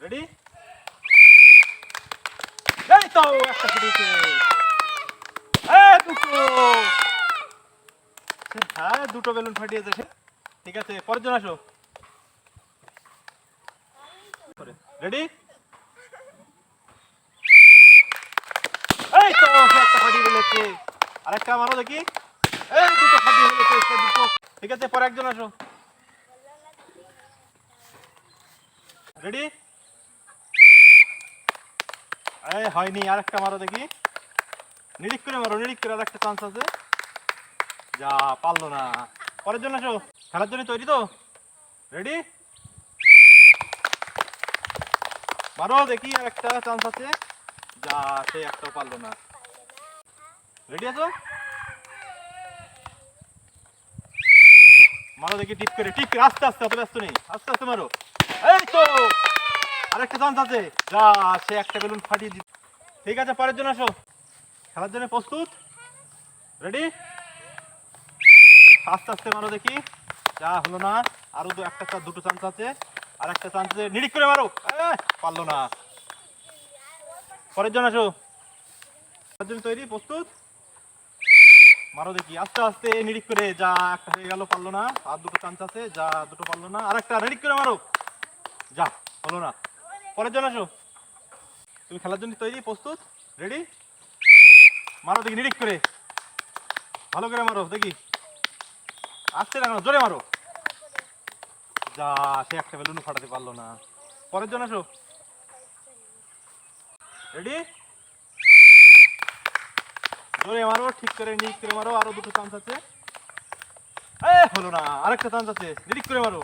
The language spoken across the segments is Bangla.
রেডি? এই তো একটা ফুটেছে। দুটো। হ্যাঁ, দুটো বেলুন ফাটিয়েছে সে। ঠিক আছে, পরের জন আসো। রেডি? এই তো সে একটা ফাটিয়ে ফেলেছে। আরেকটা মারো দেখি। এই দুটো ফাটিয়ে ফেলেছে সে দুটো। ঠিক আছে, পরে একজন আসো। রেডি? এই হয়নি, আরেকটা মারো দেখি। নিরিখ করে মারো, নিরিখ করে, আরেকটা চান্স আছে। যা, পারলো না। পরের জন্য আসো। খেলার জন্য তৈরি তো? রেডি? মারো দেখি, আরেকটা চান্স আছে। যা, সে একটাও পারলো না। রেডি আছো? মারো দেখি, টিপ করে, টিপ করে, আস্তে আস্তে, অত ব্যস্ত নেই, আস্তে আস্তে মারো। এই তো আরেকটা চান্স আছে। যা, সে একটা বেলুন ফাটিয়ে দিচ্ছে। ঠিক আছে, পরের জন্য আসো। খেলার জন্য প্রস্তুত? রেডি? আস্তে আস্তে মারো দেখি। যা, হলো না। আরো দুটো চান্স আছে। আর একটা চান্স আছে, নিরিখ করে মারো। পারলো না। পরের জন্য আসো। খেলার জন্য তৈরি, প্রস্তুত? মারো দেখি, আস্তে আস্তে, নিরিখ করে। যা, একটা হয়ে গেল, পারলো না। আর দুটো চান্স আছে। যা, দুটো পারলো না। আর একটা, নিরিখ করে মারো। যা, হলো না। পরের জন্য আসো। তুমি খেলার জন্য তৈরি, প্রস্তুত? রেডি? মারো দেখি, নিরিখ করে, ভালো করে মারো দেখি। আস্তে লাগানো, জোরে মারো। যা, সে একটা বেলুন ফাটাতে পারলো না। পরের জন্য আসো। রেডি? জোরে মারো, ঠিক করে, নিরিখ করে মারো। আরো দুটো চান্স আছে। হলো না। আরেকটা চান্স আছে, নিরিখ করে মারো।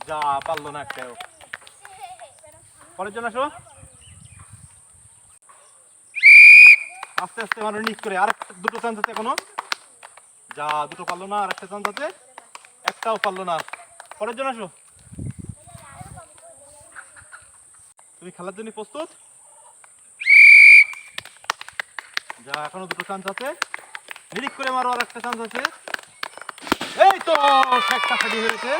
যা, পারলো না একটাও। পরের জন্য আসো। আস্তে আস্তে মারো, নিরিখ করে। আরেকটা, দুটো চান্স আছে এখনো। যা, দুটো পারলো না। আরেকটা চান্স আছে, একটাও পারলো না। পরের জন্য আসো। তুমি খেলার জন্য প্রস্তুত? যা, এখনো দুটো চান্স আছে। নিরিখ করে মারো, আর একটা চান্স আছে। এই তো, একটা ফাটি হয়েছে।